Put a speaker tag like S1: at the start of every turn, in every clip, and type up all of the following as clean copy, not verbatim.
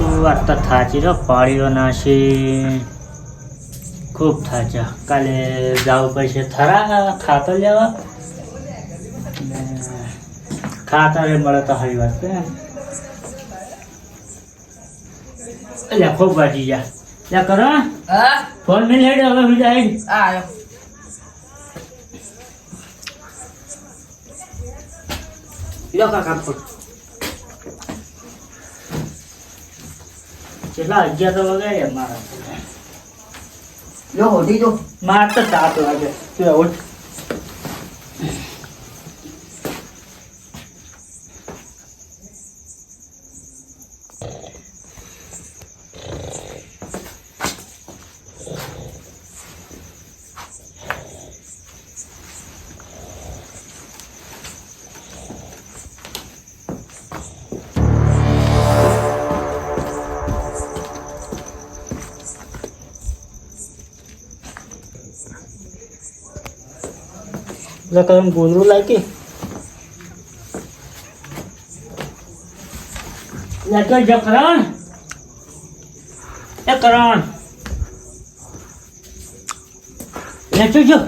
S1: તો આટલા થાચી રહ્યો પાડીઓ નાશી ખૂબ થાચા કાલે જવું પડશે થરા ખાતર લેવા ખાતર એ મળે તો સારી વાત છે એટલે ખૂબ વાંચી જા ત્યાં કરો ફોન નહીં હેડ હવે બીજા હેડ
S2: આવ્યો લો કાકા ફોન
S1: કેટલા 11 તો વગાડ્યા મારા
S2: લો હોધી જો
S1: માર તો 7 વાગે તું ઉઠ કલમ ગોદરું લાગી લેતો જ કરણ એ કરણ લેતો જો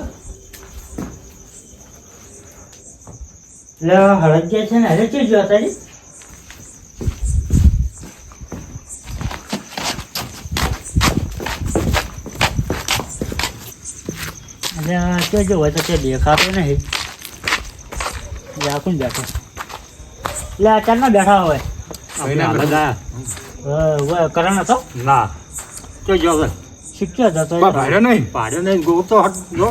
S1: લે હળદિયા છે ને અરે ચી જો તારી અરે જો હોય તો તે દેખાતો નહીં રાખું બેઠો એટલે અચાનક બેઠા હોય કરણ હતો
S3: ના તો જો હવે
S1: શીખ્યો હતો
S3: ભાડ્યો નહીં ગોતો હટ જો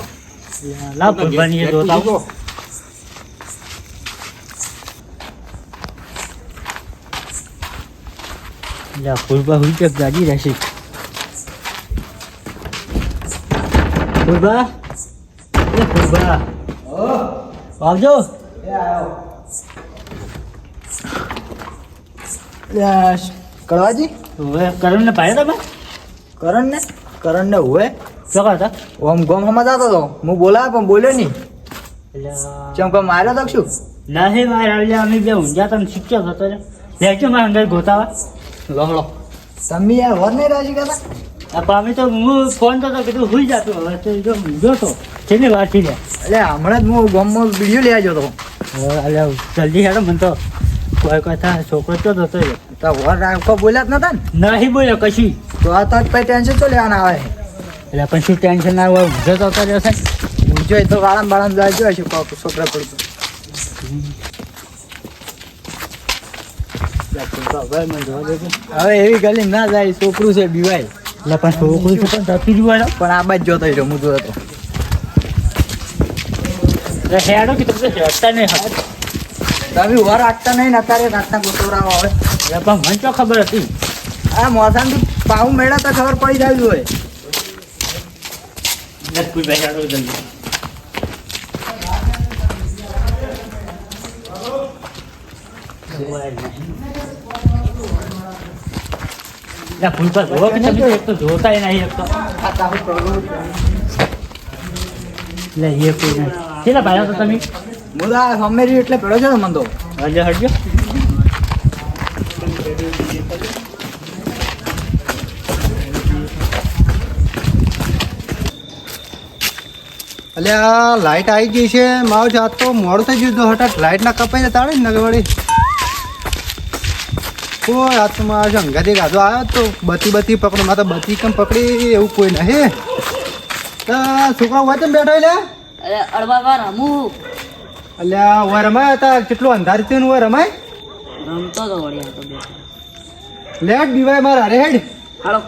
S1: લાવ ભગવાનીએ જોતા
S3: જો
S1: ફૂલબા હુઈ ચક ગાડી રહેશે ફૂલબા એ ફૂલબા આવજો
S2: કળવાજી
S1: હવે કરણ ને પાડ્યા તમે
S2: કરણ ને હુએ
S1: શું કરતા
S2: ઓમ ગોમ હમા જતો તો હું બોલાયો પણ બોલ્યો નહીં
S1: એટલે
S2: ચમ કો માર્યો તો શું
S1: નહીં મારે એટલે અમે બે ઊંઝા તમે શીખ્યો હતો લેજો મારા અંદર ગોતાવા
S2: લો તમે યાર વર નહીં રાજી કરતા
S1: અમે તો હું ફોન તો કીધું હુઈ જતો હવે તો જો ઊંઝો તો છેલ્લી વાર થી લે
S2: એટલે હમણાં જ હું ગોમમાં વિડીયો લેવા જતો
S1: એટલે જલ્દી હેડો મને તો કોઈ થાય છોકરો તો થતો
S2: તો વર રાખો બોલ્યા જ નતા ને
S1: નહીં બોલ્યો કશી
S2: તો આ તો પછી ટેન્શન તો લેવાના આવે
S1: એટલે પણ શું ટેન્શન ના હોય ઊંઝો તો કર્યો છે
S2: ઊંચો એ તો વાળામાં બાળામાં જાય જોઈ છે છોકરા પડતું હવે એવી ગલી ના જાય છોકરું છે બીવાય
S1: એટલે પણ છોકરું છે પણ જતી જુવાડો
S2: પણ આ બાજ જોતો રહ્યો હું જોયો તો
S1: હેડો કે તમને હેડતા નહીં હવે
S2: તમે વર રાખતા નહીં ને અત્યારે રાતના ગોતવરાવો આવે
S1: એટલે પણ મને તો ખબર હતી
S2: આ મોસામથી પાઉં મેળા તો ખબર પડી જાય હોય
S1: કોઈ બેસાડો જલ્દી ફૂલ પર જોવો કે તમે એક તો જોતા નહીં એક તો એટલે એ કોઈ નહીં કેટલા ભાઈ તો તમે
S2: હું તો આ હમેરી એટલે પેડો છે મને તો
S1: હજુ હટજો
S3: એટલે આ લાઈટ આવી ગઈ છે મારો જાત તો મોડું થઈ ગયું તો હઠાત લાઈટ ના કપાઈને તાળે ને વળી કોઈ આ તો મારા અંગાથી ગાધો આવ્યો તો બતી પકડો મારે તો બતી કેમ પકડી એવું કોઈ નહીં તો છોકરા હોય તો બેઠો એટલે
S2: અરે અડવા રમું
S3: એટલે હોય રમાય હતા કેટલું અંધારી થયું હોય રમાય
S2: રમતો તો વળી હતો બે
S3: લેટ બીવાય મારા અરે હેડ
S2: હાલો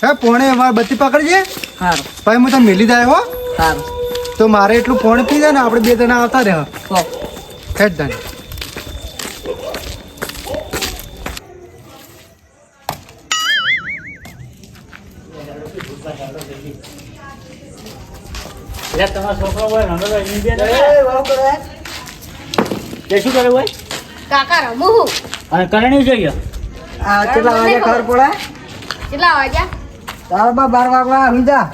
S3: હે પોણે મારે બત્તી પકડજે
S2: સારું
S3: ભાઈ હું તને મેલી જાય હો
S2: સારું
S3: તો મારે એટલું પોણે થઈ જાય ને આપણે બે જણા આવતા રહે
S2: તો
S3: હેડ દાન
S1: એટલે તમારો છોકરો હોય રમે તો એની બે તે શું કરે હોય
S4: કાકા રમું
S1: અને કરણી જોઈએ
S2: આ કેટલા વાગે ખબર પડે
S4: કેટલા વાગ્યા
S2: તાર બા 12 વાગવા હુઈ જા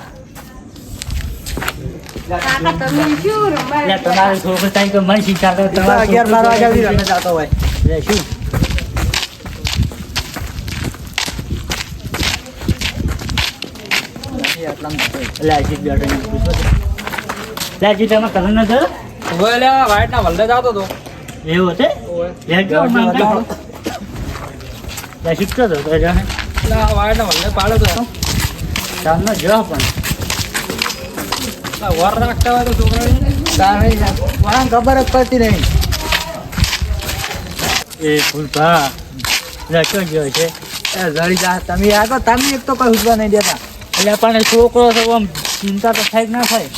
S4: કાકા તમે શું રમાય
S1: એટલે તમારે છોકરો થાય તો મને શીખાડો
S2: તો 11 12 વાગ્યા સુધી રમે જાતો હોય
S1: એટલે શું એટલે આ સીટ બેઠો ને પૂછો તો. લે હજી તમે કલર ન થયો
S2: હવે લે વાઈટ ના વલ્લે જતો તો
S1: એવું છે લે કેવો માંગતા લે શીખતો હતો તો જા
S2: વાઈટ ના વલ્લે પાડે તો
S1: ચાલનો જો પણ
S2: વર રાખતા હોય તો છોકરાને
S3: વાળા ખબર જ પડતી નહીં.
S1: એ ફૂલભા લે ક્યાં ગયો છે
S2: જડી જા તમે આગો તમે એક તો કઈ ઉઠવા નહીં દેતા
S1: એટલે પણ છોકરો તો આમ ચિંતા તો થાય કે ના થાય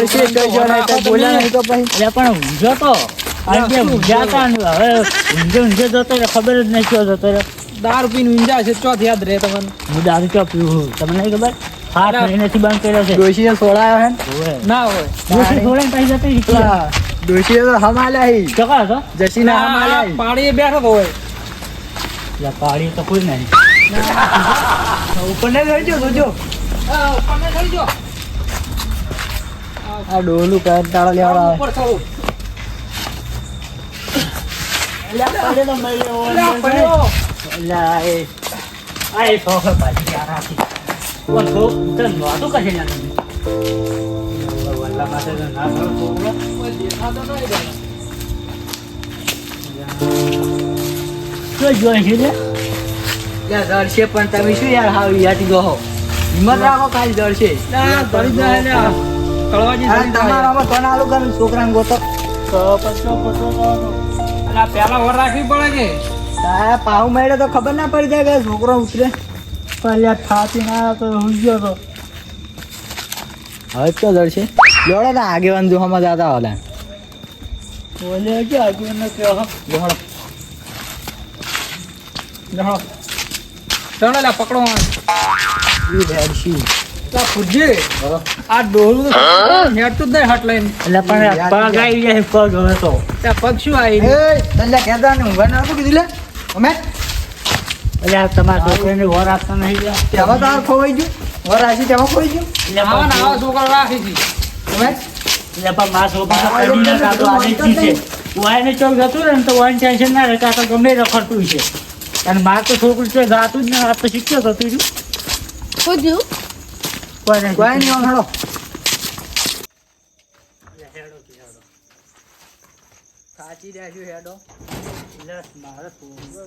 S2: જડશે કઈ જો નહીં તો બોલ્યા નહીં તો પછી
S1: એટલે પણ ઊંઝો તો આજે ઊંઝા હતા ને હવે ઊંઝે જતો રહે ખબર જ નહીં ક્યાં જતો રહે
S2: દારૂ પીને ઊંઝા છે ચોથ યાદ રહે તમને
S1: હું દારૂ ક્યાં પીવું તમને નહીં ખબર હાથ મહિનેથી બંધ કર્યો છે
S3: ડોશીએ સોડાયો હે ને?
S1: હોવે.
S2: ના હોય
S1: દોસ્તી છોડીને પછી જતી રહી છે.
S3: ડોશીએ તો હમાલ્યા હી
S1: ચોક્કસ હતો
S3: જસીને હમાલ્યા હી.
S2: પાણી બેઠો તો હોય
S1: એટલે પાડી તો કોઈ નહીં
S3: ઉપર ને જોઈજો જોજો
S2: ઉપર થઈ ગયો
S3: આ ડોલું કંટાળો લેવાડો આવે.
S2: ઉપર થવું
S1: એટલે પાડે તો મળ્યો હોય ને.
S2: પડ્યો
S1: એટલે આ એ શોખ પાછી આ રાખી પણ તો નહોતું કશે ના વલ્લા માટે તો ના થયો છોકરો
S2: કોઈ દેખાતો નહીં
S1: શું જોઈ છે લે?
S3: ત્યાં જડશે પણ તમે શું યાર હાવ યાદી ગો હિંમત રાખો કાલ જડશે.
S2: ધરી જાય ને કળવાજી
S3: અરે તમારામાં કોણ આલુ કરે છોકરાને ગોતો
S1: તો પછી પતો
S2: એટલે પેલા વર રાખવી પડે કે
S3: તારા પાહુ મળે તો ખબર ના પડી જાય કે છોકરો ઉતરે.
S1: પહેલા થાતી ના તો હું ગયો તો
S3: હવે તો જડશે જોડે ને આગેવાન જોવામાં જતા હોલા
S1: બોલે કે આગળ ન કહો
S3: જોડો
S2: જહો ચાલો લા પકડો
S3: ઈ ભેડશી
S2: લા ફુજી આ ડોલું તો હેડતું જ નહીં હટ લઈને
S1: એટલે પણ પગ આવી જાય પગ હવે તો
S2: ત્યાં પગ શું આવી
S3: એ તને કહેતા ને ઊંઘવા ના કીધું લે અમે
S1: એટલે આ તમારા છોકરાને વર આપતા નહીં લે.
S3: તેમાં તો આ ખોવાઈ ગયું વર આસી તેમાં ખોવાઈ ગયું
S1: એટલે
S2: આવા ને
S1: પણ
S2: આવા છોકરા રાખી છે
S3: અમે
S1: એટલે પણ મારા છોકરા કદી ના કાઢો આને જ છે વાયને ચોક જતું રહે ને તો વાયને ટેન્શન ના રહે કાકા ગમે રખડતું છે અને મારે તો છોકરું છે ગાતું જ ને આ તો શીખ્યો હતો તું
S4: શું થયું?
S1: કોઈ નહીં
S3: કોઈ નહીં હેડો સાચી દેશું હેડો
S1: એટલે મારે છોકરો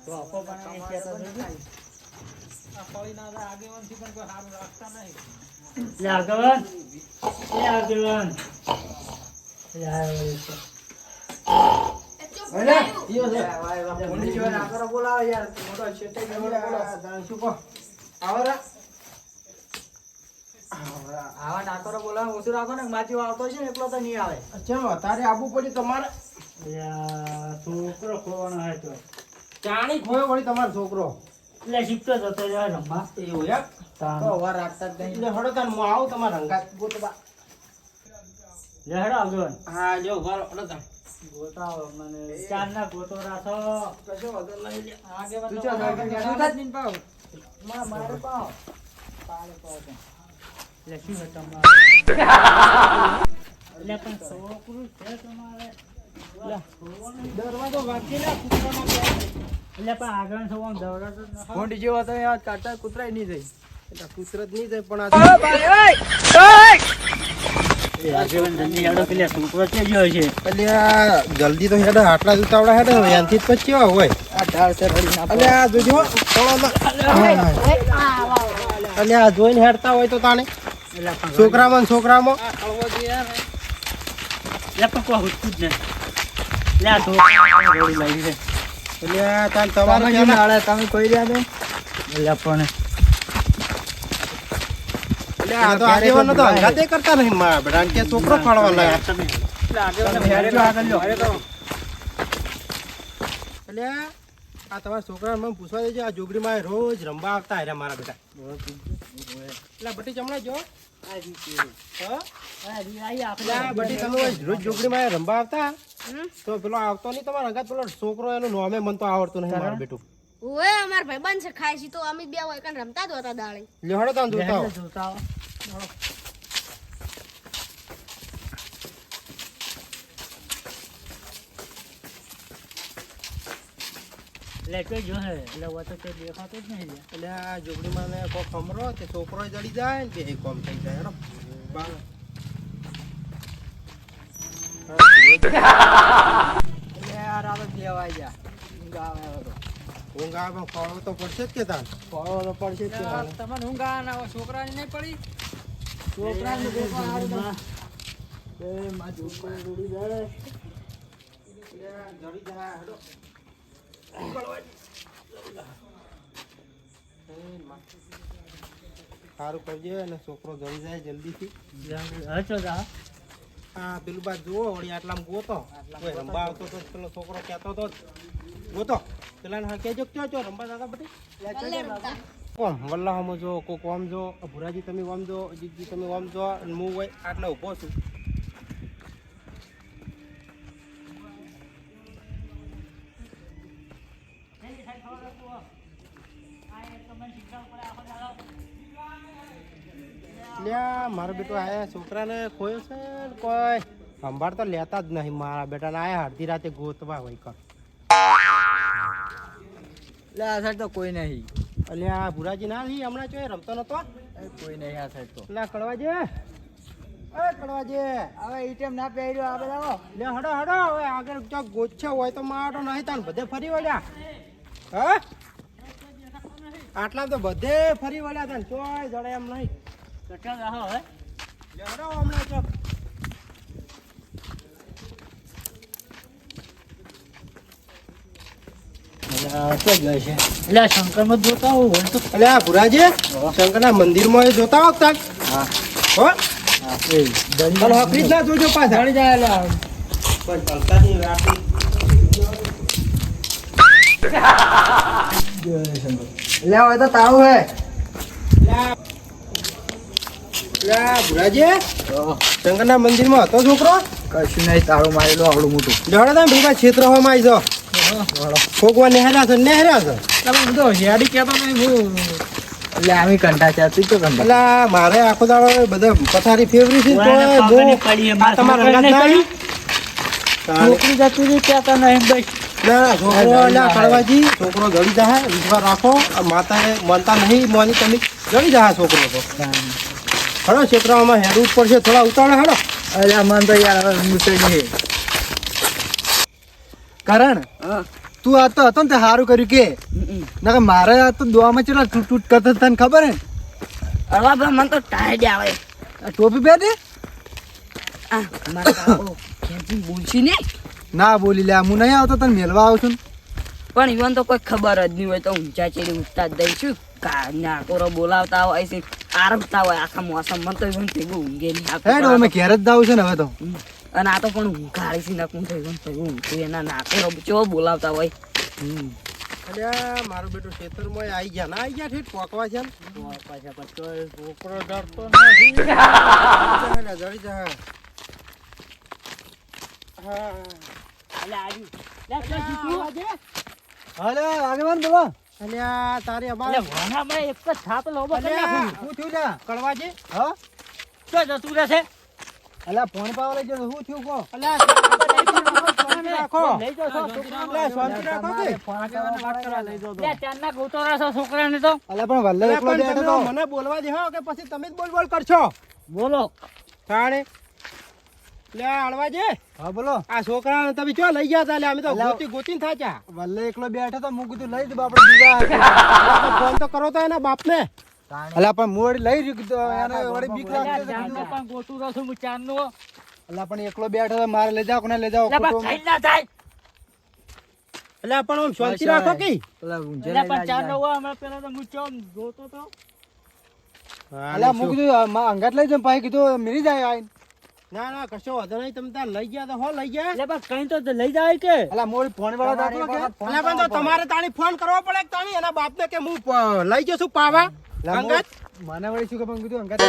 S1: તો આપો બનાવી કહેતો હતો ને.
S2: આ પડી ના જાય આગેવાનથી પણ કોઈ સારું રાખતા નહીં
S1: એટલે આગેવાન એ આગેવાન એટલે આ વળી છે.
S3: અરે ઈયો છે વાય વાય પોલીસ વાળા ના કરો બોલાવો યાર મોટો છેટે ગયો બોલો શું કહો આવરા આવા ના કરો બોલાવો ઓછું રાખો ને માજી આવતો છે ને એકલો તો નહીં આવે
S2: ચલો તારે આબુ પડ્યું તમારે
S1: એટલે આ છોકરો ખોવાનો હતો
S2: ચાણી ખોયો વળી તમારો છોકરો
S1: એટલે શીખતો જ હતો યાર રમવા
S2: એવું એમ
S1: તાણ.
S2: તો વાર રાખતા જ નહીં એટલે હડો તાર હું આવું તમારા રંગાત ગોતવા
S1: લે હેડો આગેવાન
S2: હા જો વાર હડો તાર
S1: ગોતાવો મને ચાર ના ગોતો રાખો
S2: કશો વાંધો નહીં લે. આગેવાન
S3: તું
S2: તો
S3: ચાલ,
S2: આગળ
S3: આગળ
S2: આગળ જ નહીં પાવ.
S3: મારે પાવ
S1: એટલે શું છે તમારે એટલે પણ છોકરું છે તમારે
S2: દરવાજો વાગી ના કૂતરાનો પેર.
S1: એટલે પણ આગળ થવા દોડાતો જ નથી.
S3: ફોન જેવો હતો યાર કાટા કૂતરાય નહીં થઈ
S2: એટલે કૂતરત નહીં જાય પણ આ
S1: એ આગેવાન જલ્દી હેડો કે લે છોકરો છે ગયો છે
S2: એટલે આ જલ્દી તો હેડે આટલા ઉતાવળા હેડે એનથી જ પછી કેવા હોય
S3: આ ઢાળ છે રડી ના
S2: એટલે આ જોજો એટલે આ જોઈને હેડતા હોય તો તાણે
S1: એટલે પણ
S2: છોકરામાં ને છોકરામાં
S1: એટલે પણ કોઈ હુટતું જ નથી લે આ છોકરો રોડી લાગી છે
S2: એટલે આ તાણ તમારે
S3: તમે
S2: ત્યાં
S3: નાળે તમે કોઈ રહ્યા છે
S1: એટલે પણ
S2: એટલે આ તો આગેવાનો તો હંગાતે કરતા નહીં મારા બેટા કે છોકરો ફાળવાનો એટલે આ તમારા છોકરાને મને પૂછવા દેજો આ જોગડીમાં રોજ રમવા આવતા હે મારા બેટા એટલે બટી ચમડા જો હા એટલે આ બટી તમે રોજ જોગડીમાં રમવા આવતા તો પેલો આવતો નહીં તમારા હંગાત પેલો છોકરો એનું નોમે મને તો આવડતું નહીં મારું બેટું
S4: ઓએ અમાર ભાઈબંધ છે ખાય છે તો અમે બે હોય કન રમતા જ હતા દાડે
S2: લ્યો હડો તાન જોતા આવો.
S1: જોતા આવો. એટલે તો જો હે એટલે વો તો તે દેખાતો જ નહીં લે.
S2: એટલે આ જોગડીમાં ને કોક ખમરો તે છોકરો જડી જાય ને બે કોમ થઈ જાય હેડો બાર.
S3: એટલે આ રાત લેવાઈ જા ગાવ આવ્યો તો
S2: ઊંઘ આવે પણ ખોળો તો પડશે જ કે તાન.
S3: ફળો તો પડશે જ કે તમને ઊંઘ આવે ના છોકરાને નહીં પડી છોકરાને દેખો હારું તો એ માં છોકરો ઉડી જાય
S2: જડી જાય હેડો. સારું કરજે અને છોકરો જડી જાય જલ્દીથી.
S1: હચો જા
S2: હા પેલું બાદ જુઓ વળી આટલામાં ગોતો કોઈ રંબા આવતો તો પેલો છોકરો કહેતો તો ગોતો પેલા હા કહેજો ક્યાં છો રંબા દાદા બટી
S4: ભલે રમતા
S2: કોમ વલ્લાહમાં જો કોક ઓમ જો ભુરાજી તમે ઓમ જો અજીતજી તમે ઓમ જો અને હું હોય આટલા ઊભો છું. લ્યા મારો બેટો આયા છોકરાને ખોયો છે ને કોઈ સંભાળ તો લેતા જ નહીં મારા બેટાને આયા અડધી રાતે ગોતવા હોય કર.
S3: લે આ સાઈડ તો કોઈ નહીં
S2: અલ્યા ભુરાજી ના થઈ હમણાં જો રમતો નતો
S3: કોઈ નહીં આ સાઈડ તો
S2: ના કડવાજે એ કડવાજે
S3: હવે ઈટેમ ના પહેર્યો આ બધા
S2: લે હડો હડો હવે આગળ ચોક ગોચ્છો હોય તો મારો નહીં તાન બધે ફરી વળ્યા હા આટલા તો બધે ફરી વળ્યા તાન ચોય જડે એમ નહીં.
S1: કટા જા હવે
S2: લે હડો હમણાં ચોક
S1: એટલે શંકર માં જોતા હોય તો
S2: અલ્યા ભુરાજી શંકરના મંદિરમાં જોતા હોત તાક
S3: હા
S2: હો
S1: એ
S2: ચાલો હકરી જ ના જોજો પાછા
S3: ચડી જાય લે
S2: કોઈ ચાલતાની રાતી
S3: લે હવે તો તાળું હે
S2: લ્યા ભુરાજી શંકરના મંદિરમાં હતો છોકરો
S3: કશું નહીં તાળું મારેલું આવડું મોટું
S2: જડો તમે ભૂપા ક્ષેત્ર હોમાં આવી જાઓ ફોગવા નેહર્યા છે નેહર્યા છે
S3: તમે બધો હેડી કહેતો નહીં હું એટલે આમી કંટા છે તું તો કંટા
S2: એટલે મારે આખો દાડો બધા પથારી ફેવરી છે
S1: ઓયાને
S2: તો
S1: પગની પડી એમ.
S2: આ તમારા
S1: છોકરાને
S2: રંગાત
S1: પડી?
S2: ના
S1: છોકરી જતી રહી કહેતા નહીં બસ
S2: ના છોકરો અલ્યા કળવાજી છોકરો જડી જાય વિશ્વાસ રાખો આ માતાએ માનતા નહીં મોની તમે જડી જાય છોકરો તો હડો ક્ષેત્રમાં હેડવું જ પડશે થોડા ઉતાવળે હડો
S3: અરે મન તો યાર હવે મુસળી નહીં કરણ તું આ તો હતો ને તે સારું કર્યું કે ના મારે આ તો દોવામાં ચેલા તૂટ તૂટ કરતા તને ખબર હે
S5: અળવા બા મને તો ટાયડ આવે
S3: આ ટોપી પહેરી
S5: આ મારા કાકો કેમ બોલશી ને
S3: ના બોલી લે હું નહીં આવતો તને મેલવા આવું છું
S5: પણ ઈવન તો કોઈ ખબર જ નહીં હોય તો ઊંચા ચેડી ઉઠતા જ દઈશું કા નાકોરો બોલાવતા હોય છે આરંભતા હોય આખા મોસમ મને તો ઈવન ભેગું ઊંઘે નહીં
S3: હેડ હવે મેં ઘેર જ જાઉં છે ને હવે તો
S5: અને આ તો પણ ઊંઘાડી છે નકું તો ઈવન ભેગું ઊંઘતું એના નાકોરો ચો બોલાવતા હોય
S2: અલ્યા મારું બેટું ક્ષેત્રમાં આવી ગયા ના આવી ગયા ઠીક પોકવા છે
S1: પાછા પછી છોકરો ડરતો નથી
S2: જડી જાય હા
S1: એટલે આવ્યું લે તો જીતું
S3: હાલે આગેવાન બોલો
S2: અલ્યા તારી
S1: એટલે
S2: અમારે
S1: વણામાં એક જ થાપ લોબો કરી
S2: અલ્યા
S1: નાખું.
S3: શું થયું લે
S2: કળવાજી
S3: હા
S1: તો જતું રહેશે
S3: અલ્યા ફોન પાવા લઈ જતો શું થયું કો
S2: અલ્યા શાંતિ રાખો
S1: લઈ જાઓ છો છોકરાને.
S2: શાંતિ રાખો કે
S1: લે ત્યારના ગોતોરા છો છોકરાને તો
S3: અલ્યા પણ વલ્લે
S2: અલ્યા
S3: એકલો
S2: પણ
S3: બેઠો
S2: તમે
S3: તો
S2: મને બોલવા દે હો કે પછી તમે જ બોલ બોલ કરશો
S1: બોલો
S2: તાણે લે હળવાજે
S3: હા બોલો
S2: આ છોકરાને તમે ચો લઈ ગયા તા લે અમે તો
S3: અલ્યા.
S2: ગોતી ગોતીને થાચા
S3: વલ્લે એકલો બેઠો તો હું કીધું લઈ દઉં આપણે બીજા
S2: ફોન તો કરો તો એના બાપને
S3: અલ્યા પણ હું વળી લઈ રહ્યું કીધું એને વળી બીક
S1: લે
S3: લાગતી
S1: ચાંદનો
S3: હતી.
S1: પણ ગોતું રહું છું હું ચાંદનો.
S3: અલ્યા પણ એકલો બેઠો તો મારે લઈ જાઓ કોને લઈ જાઓ
S1: લે બા
S3: ખોટું
S1: ખાઈ ના થાય.
S2: એટલે પણ આમ શાંતિ રાખો કે
S3: પેલા ઊંઝે
S1: લે
S3: લઈ
S1: પણ ચાંદનો
S3: જાય.
S1: હોય હમણાં પેલા તો હું ચોમ જોતો તો.
S3: અલ્યા હું કીધું માં અંગાત લઈ જાઉં પાછી કીધું મિલી જાય આઈને.
S2: ના ના કશો વાંધો નહીં તમે તાર લઈ ગયા તો હો લઈ ગયા
S1: લે બા કઈ તો લઈ જાય કે
S3: અલ્યા મોડી ફોન વાળો દાખલો કે
S2: એટલે પણ તો તમારે તાણી ફોન કરવો પડે કે તાણી એના બાપને કે હું લઈ જશું પાવા
S3: અલ્યા
S2: અંગત
S3: મને વળી શું કે પણ કીધું અંગાત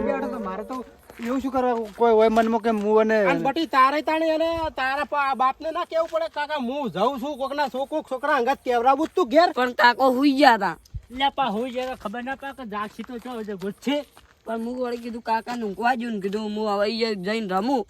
S3: બેઠો તો મારે તો એવું શું કરવા કોઈ હોય મનમાં કે હું
S2: અને
S3: અને
S2: બટી તારે તાણી અને તારા બાપને ના કેવું પડે કાકા હું જઉં છું કોકના છોકરા અંગત કેવરાવું જ તું ઘેર
S5: પણ કાકો હુઈ ગયા હતા
S1: લે પા હોય જરા ખબર ના પડે કે જાગશી તો ચો ગોત છે.
S5: પણ હું વળી કીધું કાકા ઊંઘવા જ્યું ને કીધું હું હવે અહીંયા જઈને રમું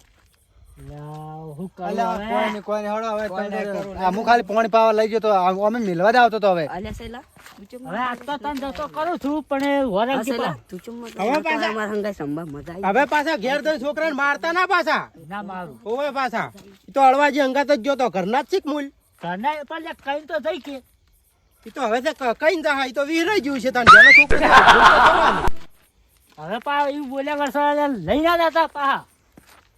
S1: હું કરું
S3: અલ્યા
S1: હવે?
S3: કોઈ નહીં કોઈ નહીં હળો હવે
S2: કોઈ નહીં
S3: તમે
S2: કરું,
S3: આ હું ખાલી પાણી પાવા લઈ ગયો તો અમે મિલવા જ આવતો તો હવે
S5: અલ્યા સેલા તું ચમ
S1: હવે આજ તો તને જતો કરું છું પણ એ વરસ
S5: હા,
S1: કે
S5: સેલા
S1: પણ
S5: તું ચમ
S2: હવે પાછા-
S5: અમાર હંગાઈ સંભા મજા આવી
S2: હવે પાછા ઘેર જઈને છોકરાને મારતા ના પાછા
S1: ના મારું
S2: ઓવે પાછા ઈ તો હળવાજી અંગાત જ ગયો તો ઘરના જ શીખ મૂલ
S1: તને પણ લે કઈ તો થઈ કે
S2: ઈ તો હવે કઈ જા ઈ તો વીરાઈ ગયું છે તને ઘેરનો છોકરો
S1: હવે પા એવું બોલ્યા કરશો લઈ ના જતા પા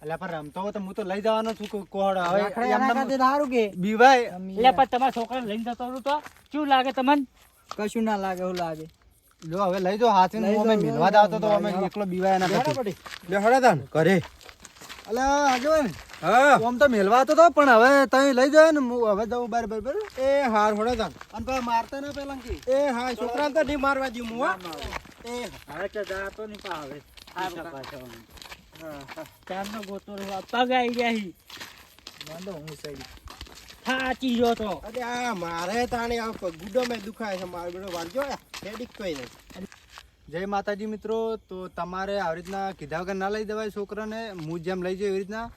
S3: અલ્યા પણ રમતો હોય તો હું તો લઈ જવાનો છું કોહડ હવે
S2: રાખડે એના
S3: એમને
S2: ખાતે સારું કે
S3: બીવાય
S1: એટલે પણ તમારા છોકરાને લઈને જતો રહું તો શું લાગે તમને
S2: કશું ના લાગે એવું લાગે
S3: જો હવે લઈ જાઓ હાથે
S2: લઈ
S3: અમે
S2: જાઓ,
S3: મિલવા જ આવતો તો અમે એકલો બીવાય ના પછી
S2: લે હળે તાન ઘરે
S3: અલ્યા આગેવાન
S2: હા
S3: આમ તો મિલવા તો તો પણ હવે તમે લઈ જાવ ને હું હવે જવું બાર બરાબર
S2: એ હાર હળે તાન
S3: અને પછી મારતા ના પેલા કે
S2: એ હા છોકરાને તો નહીં મારવા દઉં હું હા એ
S1: હવે તો જાતો નહીં પા હવે ચારનો ગોતો રહ્યો. પગ આવી ગયા હી. થાચી ગયો તો
S2: અરે આ મારે તાણે આ ગુડો મેં દુખાય છે મારો બેટો વાંચો હેડિક કોઈ નહીં
S3: જય માતાજી મિત્રો તો તમારે આવી રીતના કીધા વગર ના લઈ દેવાય છોકરાને હું જેમ લઈ જાઉં એવી રીતના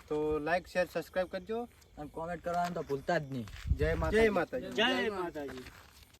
S3: તો લાઈક શેર સબસ્ક્રાઇબ કરજો
S2: અને કોમેન્ટ કરવાનું તો ભૂલતા જ નહીં
S3: જય માતાજી
S2: જય માતાજી
S1: જય માતાજી.